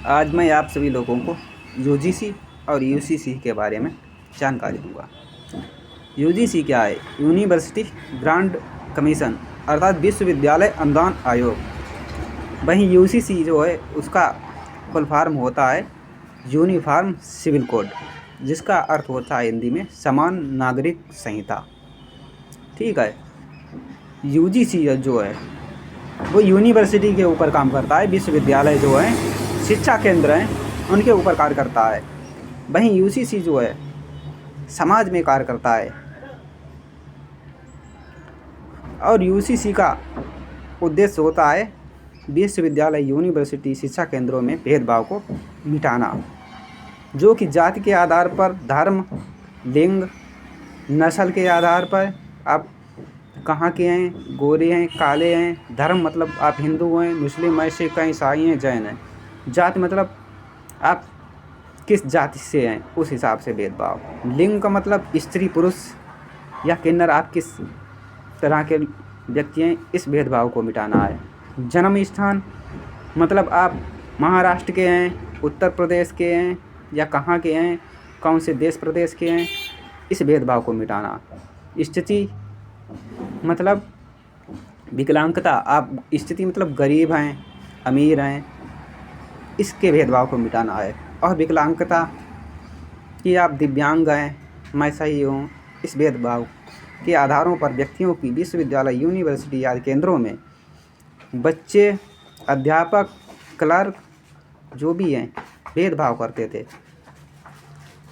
आज मैं आप सभी लोगों को यूजीसी और यूसीसी के बारे में जानकारी दूंगा। यूजीसी क्या है? यूनिवर्सिटी ग्रांट कमीशन अर्थात विश्वविद्यालय अनुदान आयोग। वहीं यूसीसी जो है उसका फुल फॉर्म होता है यूनिफॉर्म सिविल कोड, जिसका अर्थ होता है हिंदी में समान नागरिक संहिता। ठीक है। यूजीसी जो है वो यूनिवर्सिटी के ऊपर काम करता है, विश्वविद्यालय जो है शिक्षा केंद्र हैं उनके ऊपर कार्य करता है। वहीं यूसीसी जो है समाज में कार्य करता है और यूसीसी का उद्देश्य होता है विश्वविद्यालय यूनिवर्सिटी शिक्षा केंद्रों में भेदभाव को मिटाना, जो कि जाति के आधार पर, धर्म, लिंग, नस्ल के आधार पर, आप कहाँ के हैं, गोरे हैं, काले हैं, धर्म मतलब आप हिंदू हैं, मुस्लिम हैं, सिख हैं, ईसाई हैं, जैन हैं, जाति मतलब आप किस जाति से हैं उस हिसाब से भेदभाव, लिंग का मतलब स्त्री पुरुष या किन्नर आप किस तरह के व्यक्ति हैं, इस भेदभाव को मिटाना है। जन्म स्थान मतलब आप महाराष्ट्र के हैं, उत्तर प्रदेश के हैं या कहाँ के हैं, कौन से देश प्रदेश के हैं, इस भेदभाव को मिटाना। स्थिति मतलब विकलांगता, आप स्थिति मतलब गरीब हैं, अमीर हैं, इसके भेदभाव को मिटाना है। और विकलांगता कि आप दिव्यांग हैं, मैं सही हूँ, इस भेदभाव के आधारों पर व्यक्तियों की विश्वविद्यालय, यूनिवर्सिटी आदि केंद्रों में बच्चे, अध्यापक, क्लर्क जो भी हैं भेदभाव करते थे,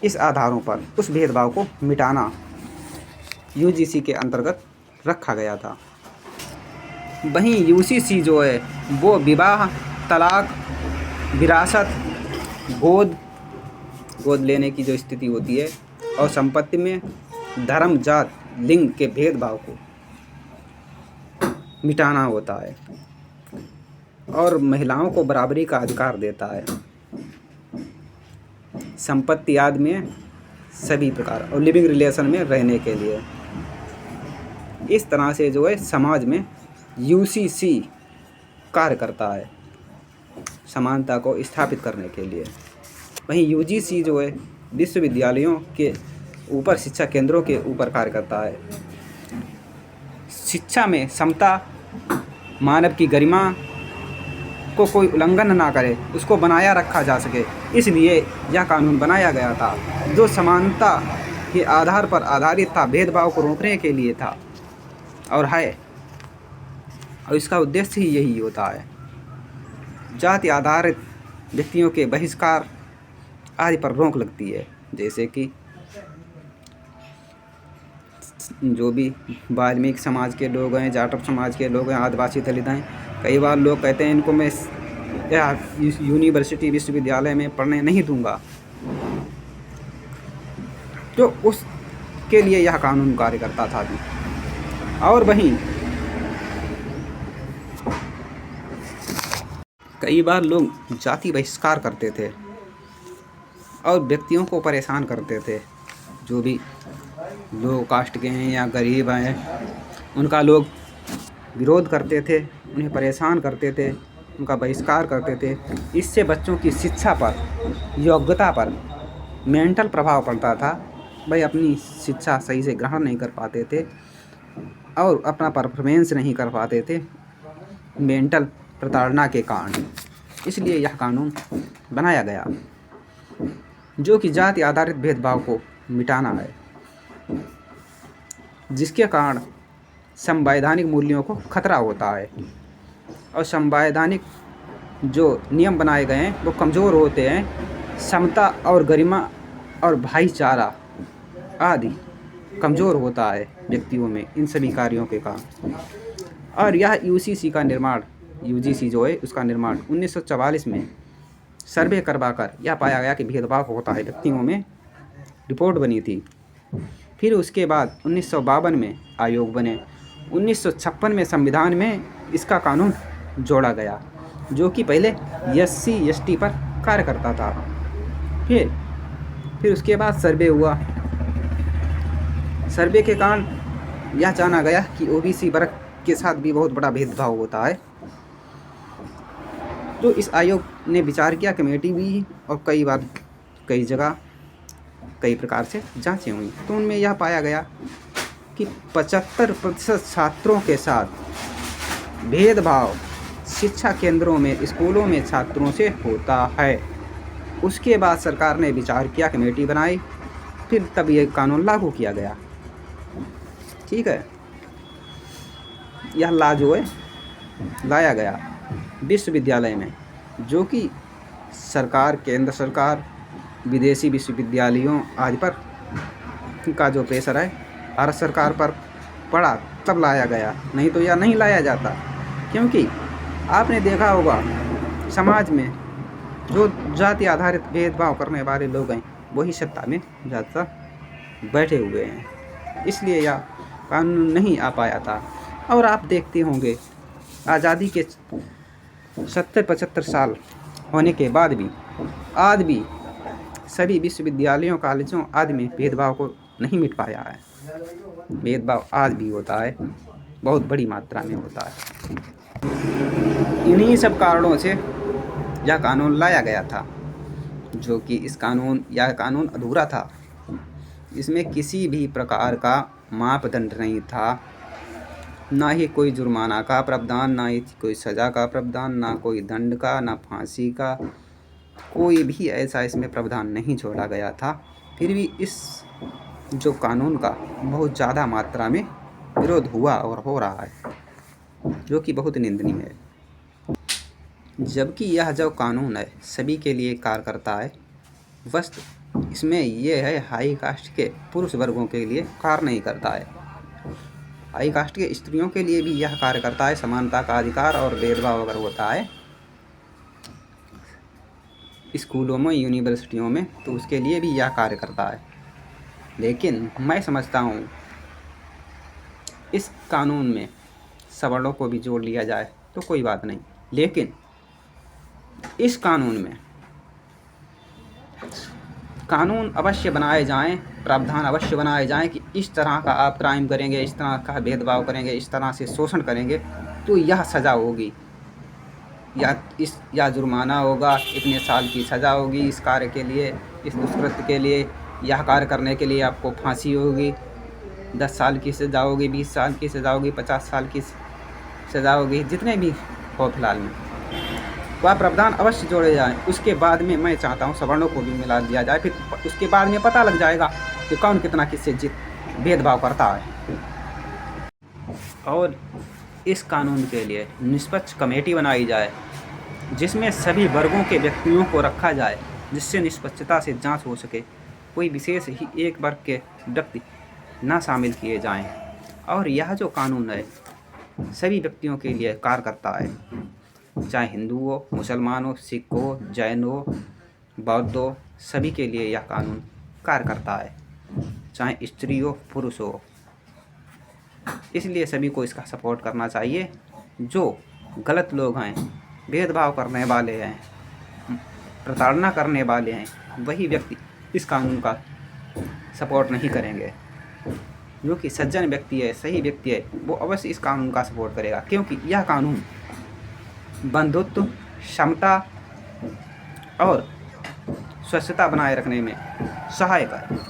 इस आधारों पर उस भेदभाव को मिटाना यूजीसी के अंतर्गत रखा गया था। वहीं यूसीसी जो है वो विवाह, तलाक, विरासत, गोद लेने की जो स्थिति होती है और संपत्ति में धर्म, जात, लिंग के भेदभाव को मिटाना होता है और महिलाओं को बराबरी का अधिकार देता है संपत्ति आदि में सभी प्रकार और लिविंग रिलेशन में रहने के लिए। इस तरह से जो है समाज में यूसीसी कार्य करता है समानता को स्थापित करने के लिए। वहीं यूजीसी जो है विश्वविद्यालयों के ऊपर, शिक्षा केंद्रों के ऊपर कार्य करता है। शिक्षा में समता, मानव की गरिमा को कोई उल्लंघन ना करे, उसको बनाया रखा जा सके, इसलिए यह कानून बनाया गया था जो समानता के आधार पर आधारित था, भेदभाव को रोकने के लिए था और है, और इसका उद्देश्य ही यही होता है। जाति आधारित व्यक्तियों के बहिष्कार आदि पर रोक लगती है, जैसे कि जो भी वाल्मीकि समाज के लोग हैं, जाटव समाज के लोग हैं, आदिवासी दलित हैं। कई बार लोग कहते हैं इनको मैं यूनिवर्सिटी, विश्वविद्यालय में पढ़ने नहीं दूंगा, तो उसके लिए यह कानून कार्य करता था भी। और वहीं कई बार लोग जाति बहिष्कार करते थे और व्यक्तियों को परेशान करते थे, जो भी लो कास्ट के हैं या गरीब हैं उनका लोग विरोध करते थे, उन्हें परेशान करते थे, उनका बहिष्कार करते थे। इससे बच्चों की शिक्षा पर, योग्यता पर मेंटल प्रभाव पड़ता था। भाई अपनी शिक्षा सही से ग्रहण नहीं कर पाते थे और अपना परफॉर्मेंस नहीं कर पाते थे मेंटल प्रताड़ना के कारण। इसलिए यह कानून बनाया गया जो कि जाति आधारित भेदभाव को मिटाना है, जिसके कारण संवैधानिक मूल्यों को खतरा होता है और संवैधानिक जो नियम बनाए गए हैं वो कमज़ोर होते हैं। समता और गरिमा और भाईचारा आदि कमज़ोर होता है व्यक्तियों में इन सभी कार्यों के कारण। और यह यूसीसी का निर्माण, यूजीसी जो है उसका निर्माण 1944 में सर्वे करवाकर यह पाया गया कि भेदभाव होता है व्यक्तियों में, रिपोर्ट बनी थी। फिर उसके बाद 1952 में आयोग बने, 1956 में संविधान में इसका कानून जोड़ा गया जो कि पहले SC ST पर कार्य करता था। फिर उसके बाद सर्वे हुआ, सर्वे के कारण यह जाना गया कि OBC वर्ग के साथ भी बहुत बड़ा भेदभाव होता है तो इस आयोग ने विचार किया, कमेटी भी और कई बार कई जगह कई प्रकार से जांचें हुई, तो उनमें यह पाया गया कि 75% छात्रों के साथ भेदभाव शिक्षा केंद्रों में, स्कूलों में छात्रों से होता है। उसके बाद सरकार ने विचार किया, कमेटी बनाई, फिर तब ये कानून लागू किया गया। ठीक है, यह ला जो है लाया गया विश्वविद्यालय में, जो कि सरकार, केंद्र सरकार, विदेशी विश्वविद्यालयों आदि पर का जो प्रेशर है भारत सरकार पर पड़ा, तब लाया गया, नहीं तो यह नहीं लाया जाता। क्योंकि आपने देखा होगा समाज में जो जाति आधारित भेदभाव करने वाले लोग हैं वही सत्ता में ज़्यादातर बैठे हुए हैं, इसलिए यह कानून नहीं आ पाया था। और आप देखते होंगे आज़ादी के 70-75 साल होने के बाद भी आज भी सभी विश्वविद्यालयों, कॉलेजों आदि में भेदभाव को नहीं मिट पाया है। भेदभाव आज भी होता है, बहुत बड़ी मात्रा में होता है। इन्हीं सब कारणों से यह कानून लाया गया था, जो कि यह कानून अधूरा था। इसमें किसी भी प्रकार का मापदंड नहीं था, ना ही कोई जुर्माना का प्रावधान, ना ही कोई सज़ा का प्रावधान, ना कोई दंड का, ना फांसी का, कोई भी ऐसा इसमें प्रावधान नहीं छोड़ा गया था। फिर भी इस जो कानून का बहुत ज़्यादा मात्रा में विरोध हुआ और हो रहा है, जो कि बहुत निंदनीय है। जबकि यह जो कानून है सभी के लिए कार्य करता है, बस इसमें यह है हाई कास्ट के पुरुष वर्गों के लिए कार्य नहीं करता है। हाई कास्ट के स्त्रियों के लिए भी यह कार्य करता है, समानता का अधिकार और भेदभाव अगर होता है स्कूलों में, यूनिवर्सिटियों में, तो उसके लिए भी यह कार्य करता है। लेकिन मैं समझता हूँ इस कानून में सवर्णों को भी जोड़ लिया जाए तो कोई बात नहीं, लेकिन इस कानून में कानून अवश्य बनाए जाएं, प्रावधान अवश्य बनाए जाएं कि इस तरह का आप क्राइम करेंगे, इस तरह का भेदभाव करेंगे, इस तरह से शोषण करेंगे तो यह सज़ा होगी, या जुर्माना होगा, इतने साल की सज़ा होगी इस कार्य के लिए, इस दुष्कृत्य के लिए, यह कार्य करने के लिए आपको फांसी होगी, 10 साल की सज़ा होगी, 20 साल की सज़ा होगी, 50 साल की सज़ा होगी, जितने भी हो फिलहाल में वह प्रावधान अवश्य जोड़े जाएं। उसके बाद में मैं चाहता हूँ सवर्णों को भी मिला दिया जाए, फिर उसके बाद में पता लग जाएगा कि कौन कितना किससे भेदभाव करता है। और इस कानून के लिए निष्पक्ष कमेटी बनाई जाए, जिसमें सभी वर्गों के व्यक्तियों को रखा जाए, जिससे निष्पक्षता से जांच हो सके, कोई विशेष ही एक वर्ग के व्यक्ति ना शामिल किए जाएं। और यह जो कानून है सभी व्यक्तियों के लिए कार्य करता है, चाहे हिंदू हो, मुसलमान हो, सिख हो, जैन हो, बौद्ध हो, सभी के लिए यह कानून कार्य करता है, चाहे स्त्री हो, पुरुष हो। इसलिए सभी को इसका सपोर्ट करना चाहिए। जो गलत लोग हैं, भेदभाव करने वाले हैं, प्रताड़ना करने वाले हैं, वही व्यक्ति इस कानून का सपोर्ट नहीं करेंगे। जो कि सज्जन व्यक्ति है, सही व्यक्ति है, वो अवश्य इस कानून का सपोर्ट करेगा, क्योंकि यह कानून बंधुत्व, समता और स्वच्छता बनाए रखने में सहायक है।